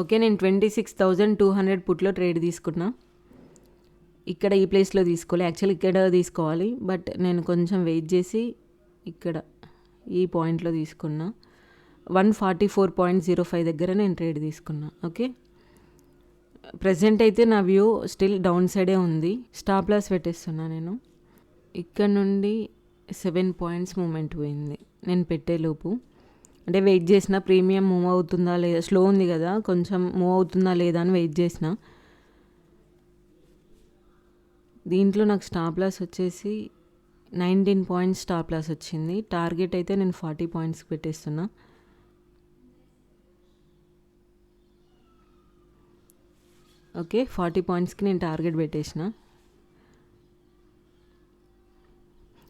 Okay. నేను 26,200 పుట్‌లో trade తీసుకున్నా. ఇక్కడ ఈ ప్లేస్‌లో తీసుకోలే. యాక్చువల్లీ ఇక్కడ తీసుకోవాలి. బట్ నేను కొంచెం వెయిట్ చేసి ఇక్కడ ఈ పాయింట్‌లో తీసుకున్నా. 144.05 దగ్గర నేను ట్రేడ్ తీసుకున్నా. ఓకే. ప్రెజెంట్ అయితే నా వ్యూ స్టిల్ డౌన్ సైడే ఉంది. స్టాప్ లాస్ పెట్టేస్తున్నా నేను. ఇక్కడ నుండి 7 పాయింట్స్ మూమెంట్ పోయింది నేను పెట్టేలోపు. అంటే వెయిట్ చేసిన ప్రీమియం మూవ్ అవుతుందా లేదా, స్లో ఉంది కదా కొంచెం మూవ్ అవుతుందా లేదా అని వెయిట్ చేసిన. దీంట్లో నాకు స్టాప్ లాస్ వచ్చేసి 19 పాయింట్స్ స్టాప్ లాస్ వచ్చింది. టార్గెట్ అయితే నేను 40 పాయింట్స్కి పెట్టేస్తున్నా. ఓకే, 40 పాయింట్స్కి నేను టార్గెట్ పెట్టేసిన.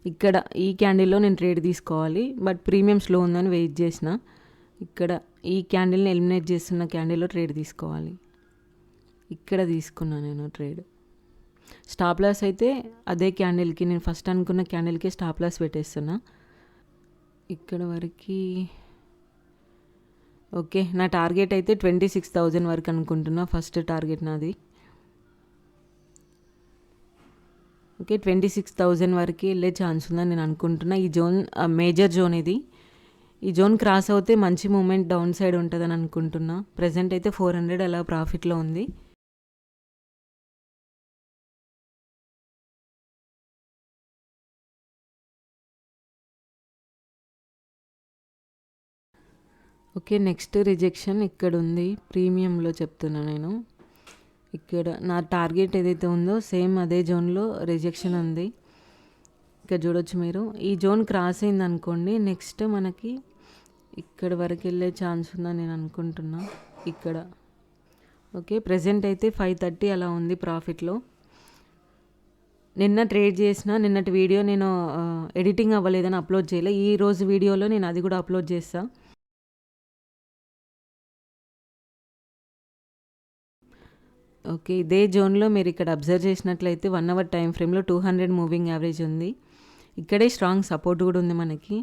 ఇక్కడ ఈ క్యాండిల్లో నేను ట్రేడ్ తీసుకోవాలి, బట్ ప్రీమియం స్లో ఉందని వెయిట్ చేసిన. ఇక్కడ ఈ క్యాండిల్ని ఎలిమినేట్ చేస్తున్న క్యాండిల్లో ట్రేడ్ తీసుకోవాలి. ఇక్కడ తీసుకున్నా నేను ట్రేడ్. స్టాప్ లాస్ అయితే అదే క్యాండిల్కి, నేను ఫస్ట్ అనుకున్న క్యాండిల్కి స్టాప్ లాస్ పెట్టేస్తున్నా. ఇక్కడ వరకు ఓకే. నా టార్గెట్ అయితే 26,000 వరకు అనుకుంటున్నా. ఫస్ట్ టార్గెట్ నాది. ఓకే, 26,000 వరకు వెళ్ళే ఛాన్స్ ఉందని నేను అనుకుంటున్నా. ఈ జోన్ మేజర్ జోన్ ఇది. ఈ జోన్ క్రాస్ అవుతే మంచి మూమెంట్ డౌన్ సైడ్ ఉంటుందని అనుకుంటున్నా. ప్రజెంట్ అయితే 400 అలా ప్రాఫిట్లో ఉంది. ఓకే, నెక్స్ట్ రిజెక్షన్ ఇక్కడ ఉంది. ప్రీమియంలో చెప్తున్నా నేను. ఇక్కడ నా టార్గెట్ ఏదైతే ఉందో సేమ్ అదే జోన్లో రిజెక్షన్ ఉంది. ఇక్కడ చూడొచ్చు మీరు. ఈ జోన్ క్రాస్ అయింది అనుకోండి, నెక్స్ట్ మనకి ఇక్కడ వరకు వెళ్ళే ఛాన్స్ ఉందని నేను అనుకుంటున్నా. ఇక్కడ ఓకే, ప్రజెంట్ అయితే 530 అలా ఉంది ప్రాఫిట్లో. నిన్న ట్రేడ్ చేసిన నిన్నటి వీడియో నేను ఎడిటింగ్ అవ్వలేదని అప్లోడ్ చేయలే. ఈ రోజు వీడియోలో నేను అది కూడా అప్లోడ్ చేస్తాను. ఓకే, ఇదే జోన్లో మీరు ఇక్కడ అబ్జర్వ్ చేసినట్లయితే 1 అవర్ టైం ఫ్రేమ్లో 200 మూవింగ్ యావరేజ్ ఉంది. ఇక్కడే స్ట్రాంగ్ సపోర్ట్ కూడా ఉంది మనకి.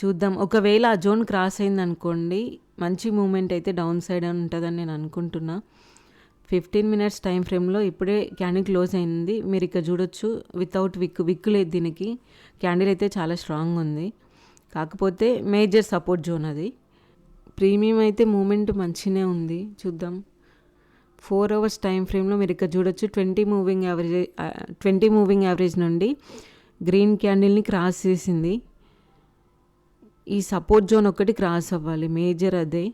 చూద్దాం, ఒకవేళ ఆ జోన్ క్రాస్ అయింది అనుకోండి, మంచి మూమెంట్ అయితే డౌన్ సైడ్ ఉంటుందని నేను అనుకుంటున్నా. 15 మినిట్స్ టైం ఫ్రేమ్లో ఇప్పుడే క్యాండిల్ క్లోజ్ అయింది. మీరు ఇక్కడ చూడొచ్చు, వితౌట్ విక్ లేదు దీనికి. క్యాండిల్ అయితే చాలా స్ట్రాంగ్ ఉంది. కాకపోతే మేజర్ సపోర్ట్ జోన్ అది. ప్రీమియం అయితే మూమెంట్ మంచిగానే ఉంది. చూద్దాం. 4 అవర్స్ టైం ఫ్రేమ్లో మీరు ఇక్కడ చూడొచ్చు, 20 మూవింగ్ యావరేజ్ నుండి గ్రీన్ క్యాండిల్ని క్రాస్ చేసింది. ఈ సపోర్ట్ జోన్ ఒక్కటి క్రాస్ అవ్వాలి, మేజర్ అదే.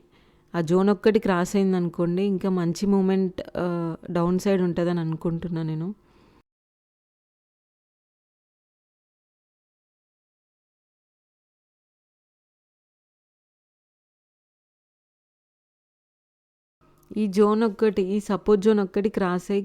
ఆ జోన్ ఒక్కటి క్రాస్ అయింది అనుకోండి, ఇంకా మంచి మూమెంట్ డౌన్ సైడ్ ఉంటుందని అనుకుంటున్నా నేను. ఈ జోన్ ఒక్కటి, ఈ సపోర్ట్ జోన్ ఒక్కటి క్రాస్ అయ్యి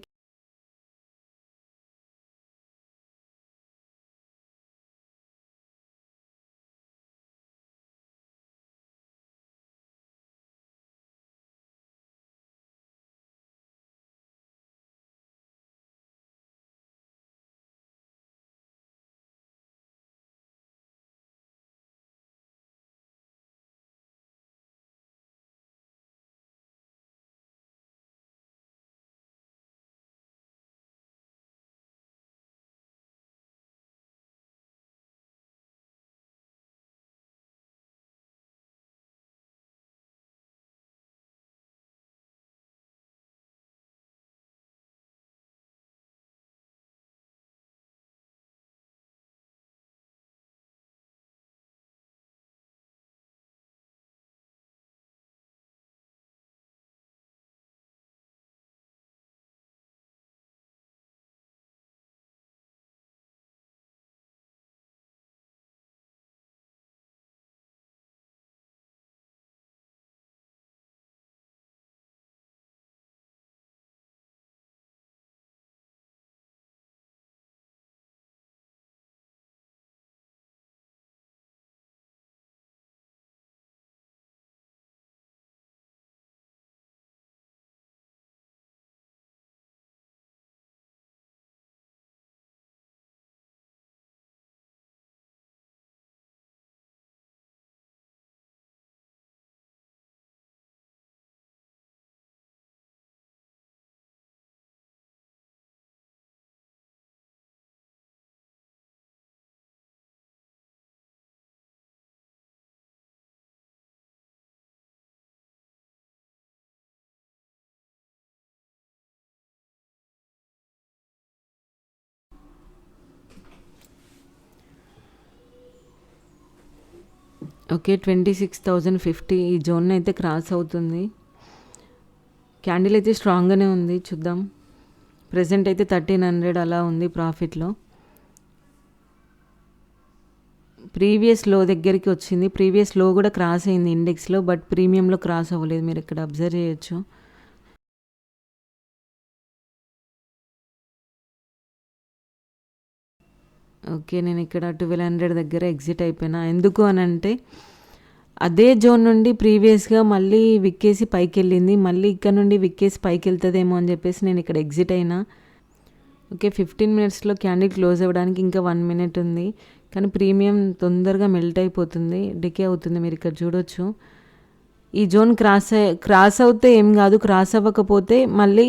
ఓకే 26,050 ఈ జోన్ అయితే క్రాస్ అవుతుంది. క్యాండిల్ అయితే స్ట్రాంగ్గానే ఉంది, చూద్దాం. ప్రెజెంట్ అయితే 1300 అలా ఉంది ప్రాఫిట్లో. ప్రీవియస్ లో దగ్గరికి వచ్చింది, ప్రీవియస్ లో కూడా క్రాస్ అయింది ఇండెక్స్లో, బట్ ప్రీమియంలో క్రాస్ అవ్వలేదు, మీరు ఇక్కడ అబ్జర్వ్ చేయొచ్చు. ఓకే, నేను ఇక్కడ 1200 దగ్గర ఎగ్జిట్ అయిపోయినా. ఎందుకు అని అంటే అదే జోన్ నుండి ప్రీవియస్గా మళ్ళీ విక్కేసి పైకి వెళ్ళింది, మళ్ళీ ఇక్కడ నుండి విక్కేసి పైకి వెళ్తుందేమో అని చెప్పేసి నేను ఇక్కడ ఎగ్జిట్ అయినా. ఓకే, 15 మినిట్స్లో క్యాండిల్ క్లోజ్ అవ్వడానికి ఇంకా 1 మినిట్ ఉంది, కానీ ప్రీమియం తొందరగా మెల్ట్ అయిపోతుంది, డికే అవుతుంది, మీరు ఇక్కడ చూడొచ్చు. ఈ జోన్ క్రాస్ అవుతే ఏం కాదు, క్రాస్ అవ్వకపోతే మళ్ళీ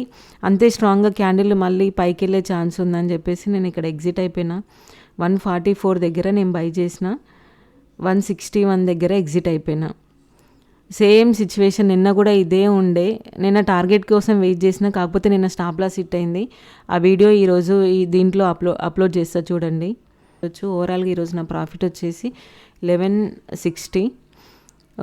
అంతే స్ట్రాంగ్గా క్యాండిల్ మళ్ళీ పైకి వెళ్ళే ఛాన్స్ ఉందని చెప్పేసి నేను ఇక్కడ ఎగ్జిట్ అయిపోయినా. 144 దగ్గర నేను బై చేసిన, 161 దగ్గర ఎగ్జిట్ అయిపోయినా. సేమ్ సిచ్యువేషన్ నిన్న కూడా ఇదే ఉండే, నిన్న టార్గెట్ కోసం వెయిట్ చేసిన, కాకపోతే నిన్న స్టాప్ లాస్ హిట్ అయింది. ఆ వీడియో ఈరోజు దీంట్లో అప్లోడ్ చేస్తా చూడండి. ఓవరాల్గా ఈరోజు నా ప్రాఫిట్ వచ్చేసి 1160.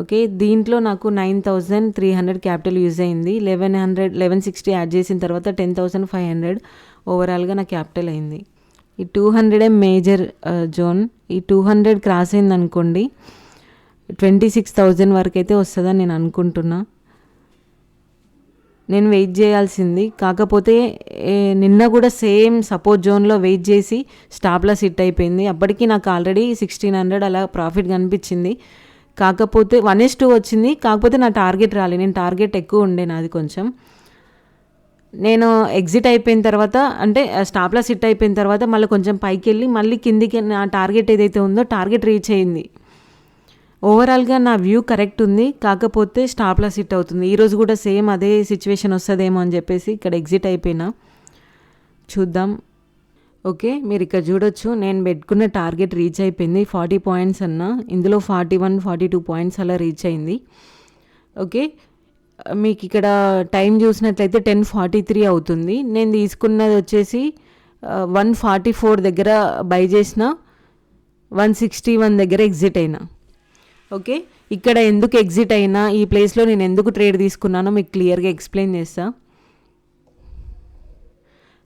ఓకే, దీంట్లో నాకు 9300 క్యాపిటల్ యూజ్ అయింది. 1160 యాడ్ చేసిన తర్వాత 10,500 ఓవరాల్గా నా క్యాపిటల్ అయింది. ఈ 200 మేజర్ జోన్, ఈ 200 క్రాస్ అయింది అనుకోండి 26,000 వరకు అయితే వస్తుందని నేను అనుకుంటున్నా. నేను వెయిట్ చేయాల్సింది, కాకపోతే నిన్న కూడా సేమ్ సపోర్ట్ జోన్లో వెయిట్ చేసి స్టాప్ లాస్ హిట్ అయిపోయింది. అప్పటికి నాకు ఆల్రెడీ 1600 అలా ప్రాఫిట్ కనిపించింది, కాకపోతే 1:2 వచ్చింది, కాకపోతే నా టార్గెట్ రాలేదు. నేను టార్గెట్ ఎక్కువ ఉండే నాది కొంచెం. నేను ఎగ్జిట్ అయిపోయిన తర్వాత అంటే స్టాప్ లాస్ హిట్ అయిపోయిన తర్వాత మళ్ళీ కొంచెం పైకి వెళ్ళి మళ్ళీ కిందికి నా టార్గెట్ ఏదైతే ఉందో టార్గెట్ రీచ్ అయింది. ఓవరాల్గా నా వ్యూ కరెక్ట్ ఉంది, కాకపోతే స్టాప్ లాస్ హిట్ అవుతుంది. ఈరోజు కూడా సేమ్ అదే సిచ్యువేషన్ వస్తుందేమో అని చెప్పేసి ఇక్కడ ఎగ్జిట్ అయిపోయినా, చూద్దాం. ఓకే, మీరు ఇక్కడ చూడొచ్చు, నేను పెట్టుకున్న టార్గెట్ రీచ్ అయిపోయింది. 40 పాయింట్స్ అన్న, ఇందులో 41, 42 పాయింట్స్ అలా రీచ్ అయింది. ఓకే, మీకు ఇక్కడ టైం చూసినట్లయితే 10:43 అవుతుంది. నేను తీసుకున్నది వచ్చేసి 144 దగ్గర బై చేసిన, 161 దగ్గర ఎగ్జిట్ అయినా. ఓకే, ఇక్కడ ఎందుకు ఎగ్జిట్ అయినా, ఈ ప్లేస్లో నేను ఎందుకు ట్రేడ్ తీసుకున్నానో మీకు క్లియర్గా ఎక్స్ప్లెయిన్ చేస్తా.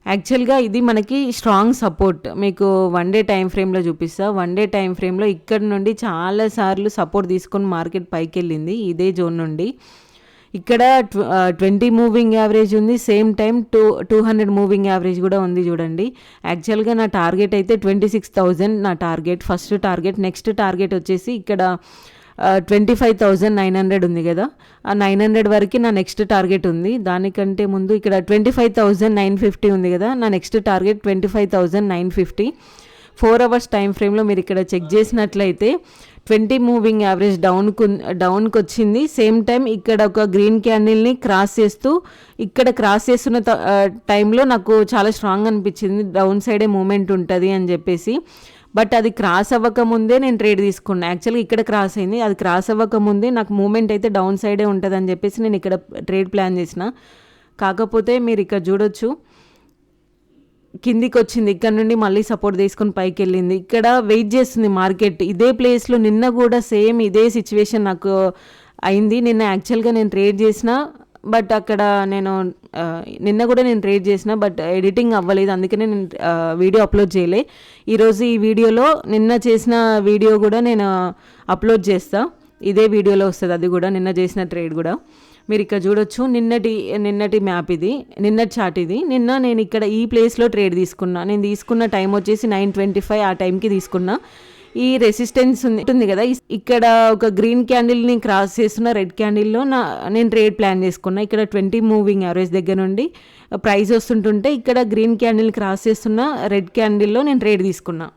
యాక్చువల్గా ఇది మనకి స్ట్రాంగ్ సపోర్ట్, మీకు 1 డే టైం ఫ్రేమ్లో చూపిస్తా. 1 డే టైం ఫ్రేమ్లో ఇక్కడ నుండి చాలాసార్లు సపోర్ట్ తీసుకొని మార్కెట్ పైకి వెళ్ళింది ఇదే జోన్ నుండి. ఇక్కడ 20 మూవింగ్ యావరేజ్ ఉంది, సేమ్ టైం 200 మూవింగ్ యావరేజ్ కూడా ఉంది చూడండి. యాక్చువల్గా నా టార్గెట్ అయితే 26,000 నా target, first target. Next target వచ్చేసి ఇక్కడ 25,900 ఉంది కదా, ఆ 900 వరకు నా నెక్స్ట్ టార్గెట్ ఉంది. దానికంటే ముందు ఇక్కడ 25,950 ఉంది కదా, నా నెక్స్ట్ టార్గెట్ 25,950. 4 అవర్స్ టైం ఫ్రేమ్లో మీరు ఇక్కడ చెక్ చేసినట్లయితే 20 మూవింగ్ యావరేజ్ డౌన్కి వచ్చింది. సేమ్ టైం ఇక్కడ ఒక గ్రీన్ క్యాండిల్ని క్రాస్ చేస్తూ, ఇక్కడ క్రాస్ చేస్తున్న టైంలో నాకు చాలా స్ట్రాంగ్ అనిపించింది, డౌన్ సైడే మూమెంట్ ఉంటుంది అని చెప్పేసి. బట్ అది క్రాస్ అవ్వకముందే నేను ట్రేడ్ తీసుకున్నాను. యాక్చువల్గా ఇక్కడ క్రాస్ అయింది, అది క్రాస్ అవ్వకముందే నాకు మూమెంట్ అయితే డౌన్ సైడే ఉంటుంది అని చెప్పేసి నేను ఇక్కడ ట్రేడ్ ప్లాన్ చేసిన. కాకపోతే మీరు ఇక్కడ చూడొచ్చు, కిందికి వచ్చింది, ఇక్కడ నుండి మళ్ళీ సపోర్ట్ తీసుకొని పైకి వెళ్ళింది. ఇక్కడ వెయిట్ చేస్తుంది మార్కెట్ ఇదే ప్లేస్లో. నిన్న కూడా సేమ్ ఇదే సిచ్యువేషన్ నాకు అయింది. నిన్న యాక్చువల్గా నేను ట్రేడ్ చేసిన, బట్ అక్కడ నిన్న కూడా నేను ట్రేడ్ చేసిన, బట్ ఎడిటింగ్ అవ్వలేదు, అందుకనే నేను వీడియో అప్లోడ్ చేయలే. ఈరోజు ఈ వీడియోలో నిన్న చేసిన వీడియో కూడా నేను అప్లోడ్ చేస్తా, ఇదే వీడియోలో వస్తుంది అది కూడా, నిన్న చేసిన ట్రేడ్ కూడా. మీరు ఇక్కడ చూడొచ్చు, నిన్నటి మ్యాప్ ఇది, నిన్నటి చార్ట్ ఇది. నిన్న నేను ఇక్కడ ఈ ప్లేస్లో ట్రేడ్ తీసుకున్నా. నేను తీసుకున్న టైం వచ్చేసి 9:25 ఆ టైంకి తీసుకున్నా. ఈ రెసిస్టెన్స్ ఉంటుంది కదా, ఇక్కడ ఒక గ్రీన్ క్యాండిల్ని క్రాస్ చేస్తున్న రెడ్ క్యాండిల్లో నేను ట్రేడ్ ప్లాన్ చేసుకున్నా. ఇక్కడ 20 మూవింగ్ యావరేజ్ దగ్గర నుండి ప్రైస్ వస్తుంటుంటే ఇక్కడ గ్రీన్ క్యాండిల్ క్రాస్ చేస్తున్న రెడ్ క్యాండిల్లో నేను ట్రేడ్ తీసుకున్నా.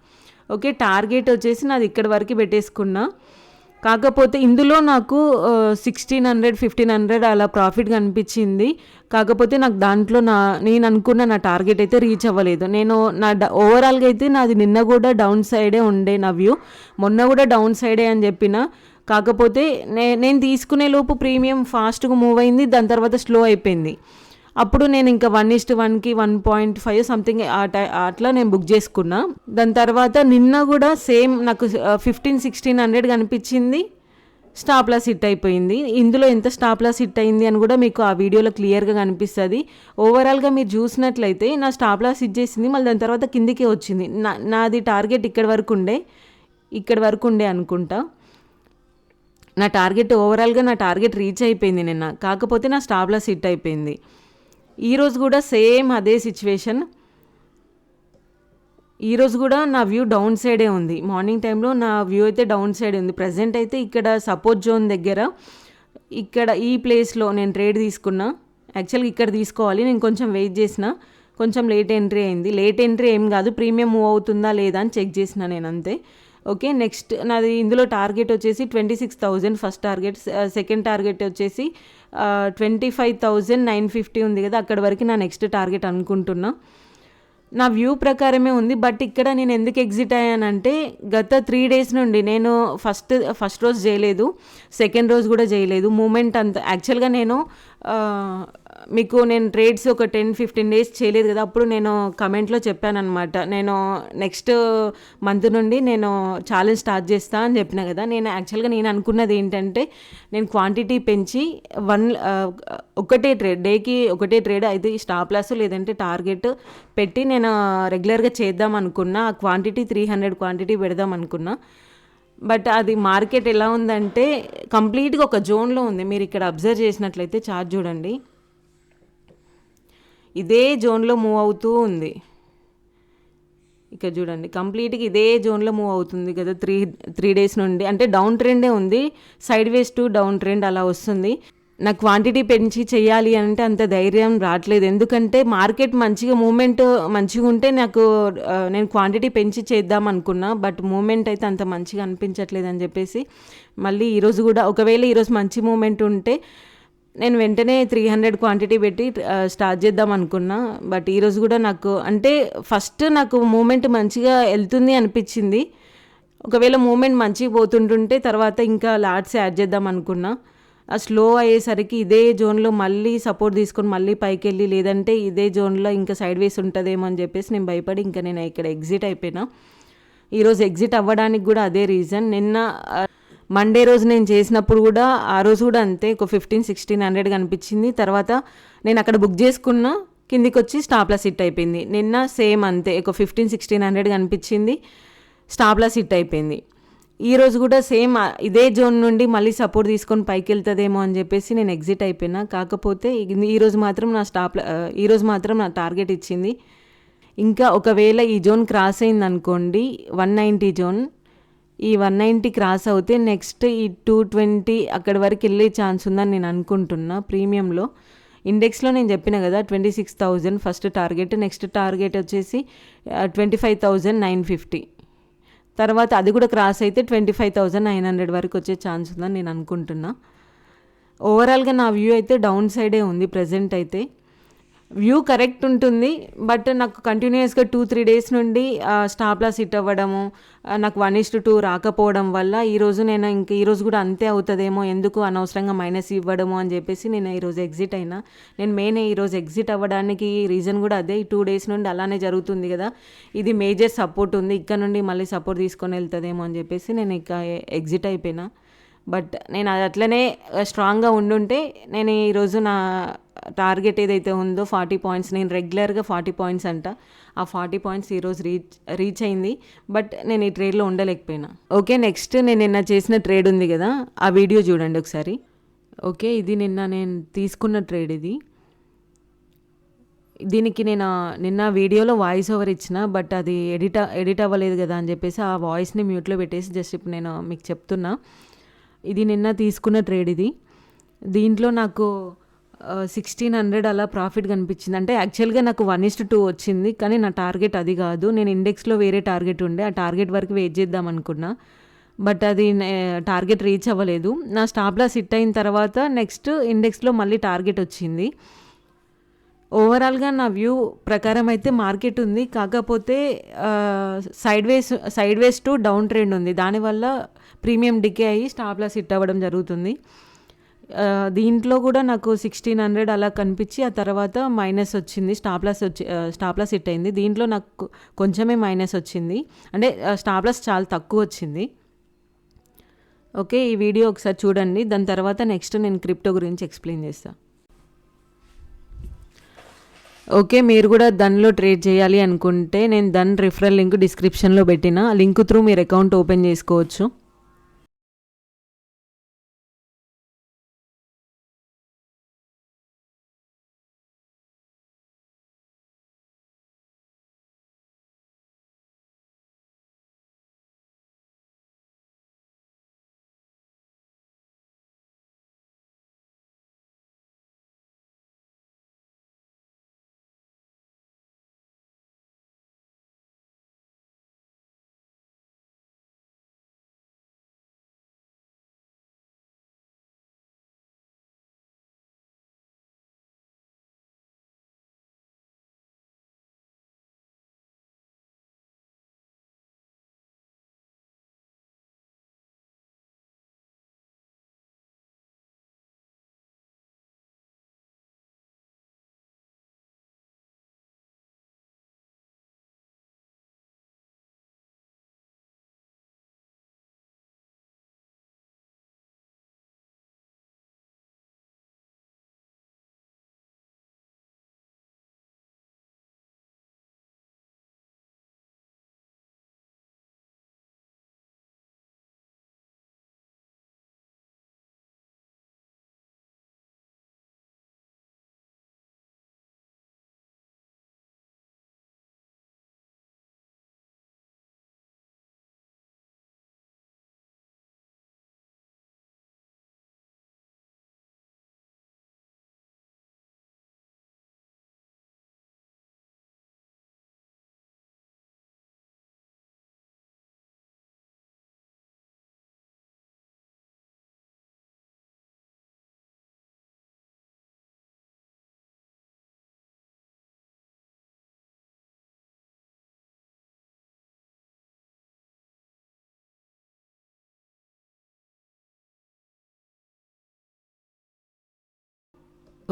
ఓకే, టార్గెట్ వచ్చేసి నాది ఇక్కడ వరకు పెట్టేసుకున్నా. కాకపోతే ఇందులో నాకు 1600, 1500 అలా ప్రాఫిట్ కనిపించింది. కాకపోతే నాకు దాంట్లో నేను అనుకున్న నా టార్గెట్ అయితే రీచ్ అవ్వలేదు. నేను ఓవరాల్గా అయితే నాది నిన్న కూడా డౌన్ సైడే ఉండే నా వ్యూ, మొన్న కూడా డౌన్ సైడే అని చెప్పిన. కాకపోతే నేను తీసుకునే లోపు ప్రీమియం ఫాస్ట్గా మూవ్ అయింది, దాని తర్వాత స్లో అయిపోయింది. అప్పుడు నేను ఇంకా 1:1కి 1.5 సంథింగ్ అట్లా నేను బుక్ చేసుకున్నా. దాని తర్వాత నిన్న కూడా సేమ్ నాకు 1500-1600 కనిపించింది. స్టాప్ లాస్ హిట్ అయిపోయింది. ఇందులో ఎంత స్టాప్ లాస్ హిట్ అయింది అని కూడా మీకు ఆ వీడియోలో క్లియర్గా కనిపిస్తుంది. ఓవరాల్గా మీరు చూసినట్లయితే నా స్టాప్ లాస్ హిట్ చేసింది, మళ్ళీ దాని తర్వాత కిందికే వచ్చింది. నాది టార్గెట్ ఇక్కడ వరకు ఉండే అనుకుంటా. నా టార్గెట్ ఓవరాల్గా నా టార్గెట్ రీచ్ అయిపోయింది నిన్న, కాకపోతే నా స్టాప్ లాస్ హిట్ అయిపోయింది. ఈరోజు కూడా సేమ్ అదే సిచ్యువేషన్. ఈరోజు కూడా నా వ్యూ డౌన్ సైడే ఉంది. మార్నింగ్ టైంలో నా వ్యూ అయితే డౌన్ సైడ్ ఉంది. ప్రజెంట్ అయితే ఇక్కడ సపోర్ట్ జోన్ దగ్గర ఇక్కడ ఈ ప్లేస్లో నేను ట్రేడ్ తీసుకున్నా. యాక్చువల్గా ఇక్కడ తీసుకోవాలి, నేను కొంచెం వెయిట్ చేసిన, కొంచెం లేట్ ఎంట్రీ అయింది. లేట్ ఎంట్రీ ఏం కాదు, ప్రీమియం మూవ్ అవుతుందా లేదా అని చెక్ చేసిన నేను అంతే. ఓకే, నెక్స్ట్ నాది ఇందులో టార్గెట్ వచ్చేసి 26,000 ఫస్ట్ టార్గెట్. సెకండ్ టార్గెట్ వచ్చేసి 25,950 ఉంది కదా, అక్కడి వరకు నా నెక్స్ట్ టార్గెట్ అనుకుంటున్నా. నా వ్యూ ప్రకారమే ఉంది. బట్ ఇక్కడ నేను ఎందుకు ఎగ్జిట్ అయ్యానంటే గత 3 days నుండి నేను ఫస్ట్ రోజు చేయలేదు, సెకండ్ రోజు కూడా చేయలేదు. మూమెంట్ అంత యాక్చువల్గా నేను మీకు నేను ట్రేడ్స్ ఒక 10-15 days చేయలేదు కదా, అప్పుడు నేను కమెంట్లో చెప్పాను అనమాట, నేను నెక్స్ట్ మంత్ నుండి నేను ఛాలెంజ్ స్టార్ట్ చేస్తా అని చెప్పిన కదా. నేను యాక్చువల్గా నేను అనుకున్నది ఏంటంటే నేను క్వాంటిటీ పెంచి ఒకటే ట్రేడ్, డేకి ఒకటే ట్రేడ్ అయితే స్టాప్ లాస్ లేదంటే టార్గెట్ పెట్టి నేను రెగ్యులర్గా చేద్దాం అనుకున్నా. ఆ క్వాంటిటీ 300 క్వాంటిటీ పెడదాం అనుకున్నా. బట్ అది మార్కెట్ ఎలా ఉందంటే కంప్లీట్గా ఒక జోన్లో ఉంది. మీరు ఇక్కడ అబ్జర్వ్ చేసినట్లయితే చార్ట్ చూడండి, ఇదే జోన్లో మూవ్ అవుతూ ఉంది. ఇక్కడ చూడండి, కంప్లీట్గా ఇదే జోన్లో మూవ్ అవుతుంది కదా త్రీ డేస్ నుండి. అంటే డౌన్ ట్రెండే ఉంది, side ways to down trend అలా వస్తుంది. నాకు క్వాంటిటీ పెంచి చేయాలి అంటే అంత ధైర్యం రావట్లేదు. ఎందుకంటే మార్కెట్ మంచిగా మూమెంట్ మంచిగా ఉంటే నేను క్వాంటిటీ పెంచి చేద్దాం అనుకున్నా. బట్ మూమెంట్ అయితే అంత మంచిగా అనిపించట్లేదు అని చెప్పేసి మళ్ళీ ఈరోజు కూడా ఒకవేళ ఈరోజు మంచి మూమెంట్ ఉంటే నేను వెంటనే 300 క్వాంటిటీ పెట్టి స్టార్ట్ చేద్దాం అనుకున్నా. బట్ ఈరోజు కూడా ఫస్ట్ నాకు మూమెంట్ మంచిగా వెళ్తుంది అనిపించింది. ఒకవేళ మూమెంట్ మంచిగా పోతుంటుంటే తర్వాత ఇంకా లాట్స్ యాడ్ చేద్దాం అనుకున్నా. ఆ స్లో అయ్యేసరికి ఇదే జోన్లో మళ్ళీ సపోర్ట్ తీసుకొని మళ్ళీ పైకి వెళ్ళి లేదంటే ఇదే జోన్లో ఇంకా సైడ్ వేస్ ఉంటుందేమో అని చెప్పేసి నేను భయపడి ఇంకా నేను ఇక్కడ ఎగ్జిట్ అయిపోయినా. ఈరోజు ఎగ్జిట్ అవ్వడానికి కూడా అదే రీజన్. నిన్న మండే రోజు నేను చేసినప్పుడు కూడా ఆ రోజు కూడా అంతే, ఒక 1500-1600 కనిపించింది. తర్వాత నేను అక్కడ బుక్ చేసుకున్న, కిందికి వచ్చి స్టాప్ లాస్ హిట్ అయిపోయింది. నిన్న సేమ్ అంతే, ఒక 1500-1600 కనిపించింది, స్టాప్ లాస్ హిట్ అయిపోయింది. ఈరోజు కూడా సేమ్ ఇదే జోన్ నుండి మళ్ళీ సపోర్ట్ తీసుకొని పైకి వెళ్తుందేమో అని చెప్పేసి నేను ఎగ్జిట్ అయిపోయినా. కాకపోతే ఈరోజు మాత్రం నా టార్గెట్ ఇచ్చింది. ఇంకా ఒకవేళ ఈ జోన్ క్రాస్ అయింది అనుకోండి, 190 జోన్, ఈ 190 క్రాస్ అవుతే నెక్స్ట్ ఈ 220 అక్కడి వరకు వెళ్ళే ఛాన్స్ ఉందని నేను అనుకుంటున్నా. ప్రీమియంలో ఇండెక్స్లో నేను చెప్పిన కదా 26,000 ఫస్ట్ టార్గెట్, నెక్స్ట్ టార్గెట్ వచ్చేసి 25,950, తర్వాత అది కూడా క్రాస్ అయితే 25,900 వరకు వచ్చే ఛాన్స్ ఉందని నేను అనుకుంటున్నా. ఓవరాల్గా నా వ్యూ అయితే డౌన్ సైడే ఉంది ప్రజెంట్ అయితే. వ్యూ కరెక్ట్ ఉంటుంది, బట్ నాకు కంటిన్యూస్గా 2-3 days నుండి స్టాప్ లాస్ హిట్ అవ్వడము, నాకు 1:2 రాకపోవడం వల్ల ఈరోజు కూడా అంతే అవుతుందేమో, ఎందుకు అనవసరంగా మైనస్ ఇవ్వడము అని చెప్పేసి నేను ఈరోజు ఎగ్జిట్ అయినా. నేను మెయిన్ ఈరోజు ఎగ్జిట్ అవ్వడానికి రీజన్ కూడా అదే. 2 days నుండి అలానే జరుగుతుంది కదా, ఇది మేజర్ సపోర్ట్ ఉంది, ఇక్కడ నుండి మళ్ళీ సపోర్ట్ తీసుకొని వెళ్తుందేమో అని చెప్పేసి నేను ఇక ఎగ్జిట్ అయిపోయినా. బట్ నేను అది అట్లనే స్ట్రాంగ్గా ఉండుంటే నేను ఈరోజు నా టార్గెట్ ఏదైతే ఉందో 40 points, నేను రెగ్యులర్గా 40 points అంట, ఆ 40 points ఈరోజు రీచ్ అయింది. బట్ నేను ఈ ట్రేడ్లో ఉండలేకపోయినా. ఓకే, నెక్స్ట్ నేను నిన్న చేసిన ట్రేడ్ ఉంది కదా, ఆ వీడియో చూడండి ఒకసారి. ఓకే, ఇది నేను తీసుకున్న ట్రేడ్. దీనికి నేను నిన్న వీడియోలో వాయిస్ ఓవర్ ఇచ్చిన, బట్ అది ఎడిట్ అవ్వలేదు కదా అని చెప్పేసి ఆ వాయిస్ని మ్యూట్లో పెట్టేసి జస్ట్ ఇప్పుడు నేను మీకు చెప్తున్నా. ఇది నిన్న తీసుకున్న ట్రేడ్. దీంట్లో నాకు 1600 అలా ప్రాఫిట్ కనిపించింది. అంటే యాక్చువల్గా నాకు 1:2 వచ్చింది, కానీ నా టార్గెట్ అది కాదు. నేను ఇండెక్స్లో వేరే టార్గెట్ ఉండే, ఆ టార్గెట్ వరకు వెయిట్ చేద్దాం అనుకున్నా. బట్ అది టార్గెట్ రీచ్ అవ్వలేదు. నా స్టాప్ లాస్ హిట్ అయిన తర్వాత నెక్స్ట్ ఇండెక్స్లో మళ్ళీ టార్గెట్ వచ్చింది. ఓవరాల్గా నా వ్యూ ప్రకారం అయితే మార్కెట్ ఉంది, కాకపోతే side ways to down trend ఉంది. దానివల్ల ప్రీమియం డికే అయ్యి స్టాప్ లాస్ హిట్ అవ్వడం జరుగుతుంది. దీంట్లో కూడా నాకు 1600 అలా కనిపించి ఆ తర్వాత మైనస్ వచ్చింది, స్టాప్ లాస్ హిట్ అయింది. దీంట్లో నాకు కొంచెమే మైనస్ వచ్చింది, అంటే స్టాప్ లాస్ చాలా తక్కువ వచ్చింది. ఓకే, ఈ వీడియో ఒకసారి చూడండి. దాని తర్వాత నెక్స్ట్ నేను క్రిప్టో గురించి ఎక్స్ప్లెయిన్ చేస్తాను. ఓకే, మీరు కూడా దానిలో ట్రేడ్ చేయాలి అనుకుంటే నేను దాని రిఫరల్ లింక్ డిస్క్రిప్షన్లో పెట్టిన లింక్ త్రూ మీరు అకౌంట్ ఓపెన్ చేసుకోవచ్చు.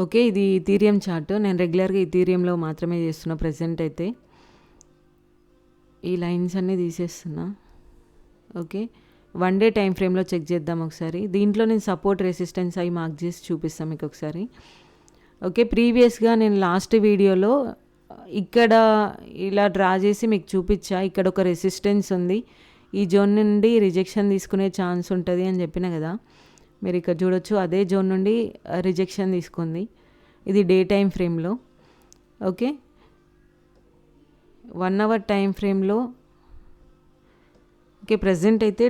ఓకే, ఇది ఈథీరియం చార్ట్. నేను రెగ్యులర్గా ఈథీరియంలో మాత్రమే చేస్తున్నా ప్రెజెంట్ అయితే. ఈ లైన్స్ అన్నీ తీసేస్తున్నా. ఓకే, 1 డే టైం ఫ్రేమ్లో చెక్ చేద్దాం ఒకసారి. దీంట్లో నేను సపోర్ట్ రెసిస్టెన్స్ అవి మార్క్ చేసి చూపిస్తాను మీకు ఒకసారి. ఓకే, ప్రీవియస్గా నేను లాస్ట్ వీడియోలో ఇక్కడ ఇలా డ్రా చేసి మీకు చూపించా. ఇక్కడ ఒక రెసిస్టెన్స్ ఉంది, ఈ జోన్ నుండి రిజెక్షన్ తీసుకునే ఛాన్స్ ఉంటుంది అని చెప్పిన కదా. మీరు ఇక్కడ చూడొచ్చు, అదే జోన్ నుండి రిజెక్షన్ తీసుకుంది. ఇది డే టైం ఫ్రేమ్లో. ఓకే, 1 అవర్ టైం ఫ్రేమ్లో ఓకే ప్రజెంట్ అయితే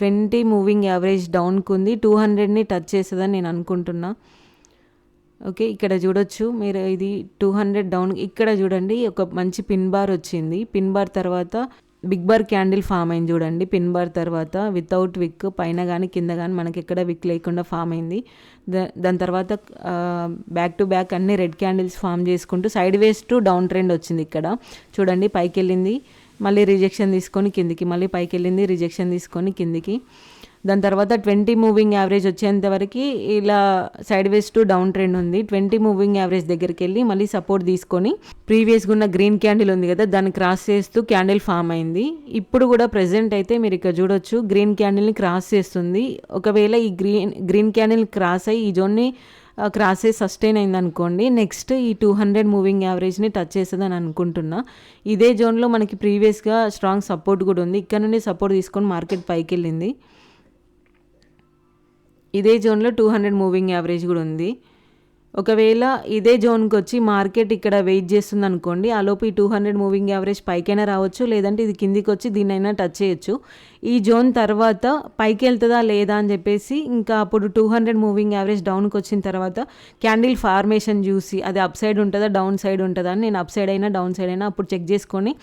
20 మూవింగ్ యావరేజ్ డౌన్కి ఉంది. 200ని టచ్ చేస్తుందని నేను అనుకుంటున్నా. ఓకే, ఇక్కడ చూడొచ్చు మీరు, ఇది 200 డౌన్. ఇక్కడ చూడండి ఒక మంచి పిన్ బార్ వచ్చింది. పిన్ బార్ తర్వాత బిగ్ బార్ క్యాండిల్ ఫామ్ అయింది చూడండి. పిన్ బార్ తర్వాత వితౌట్ విక్ పైన కానీ కింద కానీ మనకి ఎక్కడ విక్ లేకుండా ఫామ్ అయింది. దాని తర్వాత బ్యాక్ టు బ్యాక్ అన్ని రెడ్ క్యాండిల్స్ ఫామ్ చేసుకుంటూ side ways to down trend వచ్చింది. ఇక్కడ చూడండి పైకి వెళ్ళింది, మళ్ళీ రిజెక్షన్ తీసుకొని కిందికి, మళ్ళీ పైకి వెళ్ళింది, రిజెక్షన్ తీసుకొని కిందికి. దాని తర్వాత 20 మూవింగ్ యావరేజ్ వచ్చేంతవరకు ఇలా side ways to down trend ఉంది. 20 మూవింగ్ యావరేజ్ దగ్గరికి వెళ్ళి మళ్ళీ సపోర్ట్ తీసుకొని ప్రీవియస్గా ఉన్న గ్రీన్ క్యాండిల్ ఉంది కదా, దాన్ని క్రాస్ చేస్తూ క్యాండిల్ ఫామ్ అయింది. ఇప్పుడు కూడా ప్రెజెంట్ అయితే మీరు ఇక్కడ చూడొచ్చు, గ్రీన్ క్యాండిల్ని క్రాస్ చేస్తుంది. ఒకవేళ ఈ గ్రీన్ క్యాండిల్ క్రాస్ అయ్యి ఈ జోన్ని క్రాస్ అయ్యి సస్టైన్ అయింది అనుకోండి, నెక్స్ట్ ఈ 200 మూవింగ్ యావరేజ్ని టచ్ చేస్తుందని అనుకుంటున్నా. ఇదే జోన్లో మనకి ప్రీవియస్గా స్ట్రాంగ్ సపోర్ట్ కూడా ఉంది. ఇక్కడ నుండి సపోర్ట్ తీసుకొని మార్కెట్ పైకి వెళ్ళింది. ఇదే జోన్లో 200 మూవింగ్ యావరేజ్ కూడా ఉంది. ఒకవేళ ఇదే జోన్కి వచ్చి మార్కెట్ ఇక్కడ వెయిట్ చేస్తుంది అనుకోండి, ఆలోపు ఈ 200 మూవింగ్ యావరేజ్ పైకైనా రావచ్చు, లేదంటే ఇది కిందికి వచ్చి దీన్నైనా టచ్ చేయొచ్చు. ఈ జోన్ తర్వాత పైకి వెళ్తుందా లేదా అని చెప్పేసి ఇంకా అప్పుడు 200 మూవింగ్ యావరేజ్ డౌన్కి వచ్చిన తర్వాత క్యాండిల్ ఫార్మేషన్ చూసి అది అప్ సైడ్ ఉంటుందా డౌన్ సైడ్ ఉంటుందా అని, నేను అప్ సైడ్ అయినా డౌన్ సైడ్ అయినా అప్పుడు చెక్ చేసుకొని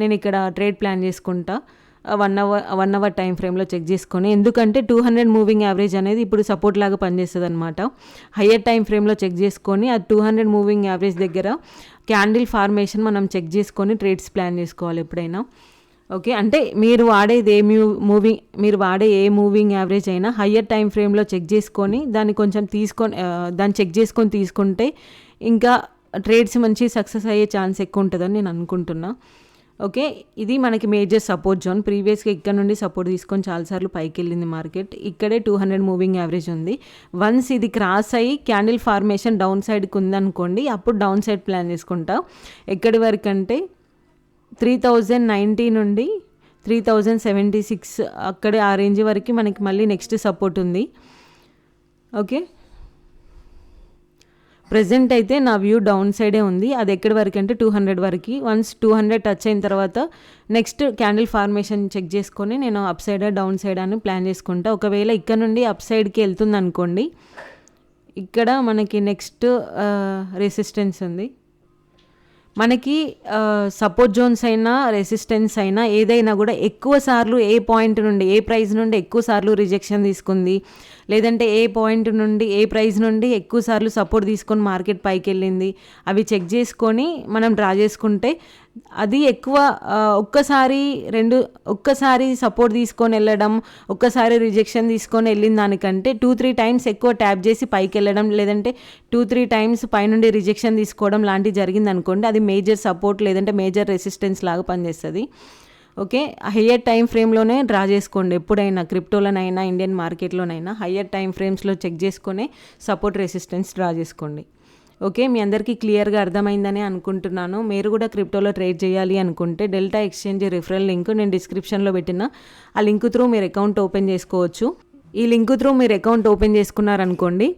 నేను ఇక్కడ ట్రేడ్ ప్లాన్ చేసుకుంటా. 1 అవర్ టైం ఫ్రేమ్లో చెక్ చేసుకొని, ఎందుకంటే 200 మూవింగ్ యావరేజ్ అనేది ఇప్పుడు సపోర్ట్ లాగా పనిచేస్తుంది అనమాట. హయ్యర్ టైం ఫ్రేమ్లో చెక్ చేసుకొని ఆ 200 మూవింగ్ యావరేజ్ దగ్గర క్యాండిల్ ఫార్మేషన్ మనం చెక్ చేసుకొని ట్రేడ్స్ ప్లాన్ చేసుకోవాలి ఎప్పుడైనా. ఓకే, అంటే మీరు వాడే ఏ మూవింగ్ యావరేజ్ అయినా హయ్యర్ టైం ఫ్రేమ్లో చెక్ చేసుకొని దాన్ని కొంచెం దాన్ని చెక్ చేసుకొని తీసుకుంటే ఇంకా ట్రేడ్స్ మంచి సక్సెస్ అయ్యే ఛాన్స్ ఎక్కువ ఉంటుందని నేను అనుకుంటున్నా. ఓకే, ఇది మనకి మేజర్ సపోర్ట్ జోన్. ప్రీవియస్గా ఇక్కడ నుండి సపోర్ట్ తీసుకొని చాలాసార్లు పైకి వెళ్ళింది మార్కెట్. ఇక్కడే 200 మూవింగ్ యావరేజ్ ఉంది. వన్స్ ఇది క్రాస్ అయ్యి క్యాండిల్ ఫార్మేషన్ డౌన్ సైడ్కి ఉందనుకోండి, అప్పుడు డౌన్ సైడ్ ప్లాన్ చేసుకుంటా. ఎక్కడి వరకు అంటే 3090 నుండి 3076 అక్కడే ఆ రేంజ్ వరకు మనకి మళ్ళీ నెక్స్ట్ సపోర్ట్ ఉంది. ఓకే, ప్రజెంట్ అయితే నా వ్యూ డౌన్ సైడే ఉంది. అది ఎక్కడి వరకు అంటే 200 వరకు. వన్స్ 200 టచ్ అయిన తర్వాత నెక్స్ట్ క్యాండిల్ ఫార్మేషన్ చెక్ చేసుకొని నేను అప్ సైడ్ డౌన్ సైడ్ అని ప్లాన్ చేసుకుంటా. ఒకవేళ ఇక్కడ నుండి అప్ సైడ్కి వెళ్తుంది అనుకోండి, ఇక్కడ మనకి నెక్స్ట్ రెసిస్టెన్స్ ఉంది. మనకి సపోర్ట్ జోన్స్ అయినా రెసిస్టెన్స్ అయినా ఏదైనా కూడా ఎక్కువ సార్లు ఏ పాయింట్ నుండి ఏ ప్రైస్ నుండి ఎక్కువ సార్లు రిజెక్షన్ తీసుకుంది, లేదంటే ఏ పాయింట్ నుండి ఏ ప్రైస్ నుండి ఎక్కువ సార్లు సపోర్ట్ తీసుకొని మార్కెట్ పైకి వెళ్ళింది, అవి చెక్ చేసుకొని మనం డ్రా చేసుకుంటే అది ఎక్కువ ఒక్కసారి సపోర్ట్ తీసుకొని వెళ్ళడం, ఒక్కసారి రిజెక్షన్ తీసుకొని వెళ్ళిన దానికంటే 2-3 టైమ్స్ ఎక్కువ ట్యాప్ చేసి పైకి వెళ్ళడం, లేదంటే 2-3 టైమ్స్ పైనుండి రిజెక్షన్ తీసుకోవడం లాంటివి జరిగింది అనుకోండి, అది మేజర్ సపోర్ట్ లేదంటే మేజర్ రెసిస్టెన్స్ లాగా పనిచేస్తుంది. ఓకే, హయ్యర్ టైం ఫ్రేమ్లోనే డ్రా చేసుకోండి. ఎప్పుడైనా క్రిప్టోలోనైనా ఇండియన్ మార్కెట్లోనైనా హయ్యర్ టైం ఫ్రేమ్స్లో చెక్ చేసుకొని సపోర్ట్ రెసిస్టెన్స్ డ్రా చేసుకోండి. ఓకే, మీ అందరికీ క్లియర్గా అర్థమైందని అనుకుంటున్నాను. మీరు కూడా క్రిప్టోలో ట్రేడ్ చేయాలి అనుకుంటే డెల్టా ఎక్స్చేంజ్ రిఫరల్ లింక్ నేను డిస్క్రిప్షన్లో పెట్టిన ఆ లింక్ త్రూ మీరు అకౌంట్ ఓపెన్ చేసుకోవచ్చు. ఈ లింక్ త్రూ మీరు అకౌంట్ ఓపెన్ చేసుకున్నారనుకోండి,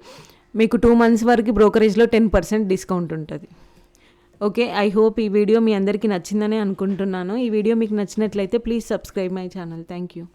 మీకు 2 months వరకు బ్రోకరేజ్లో 10% డిస్కౌంట్ ఉంటుంది. ఓకే, ఐ హోప్ ఈ వీడియో మీ అందరికీ నచ్చిందని అనుకుంటున్నాను. ఈ వీడియో మీకు నచ్చినట్లయితే please subscribe my channel. Thank you.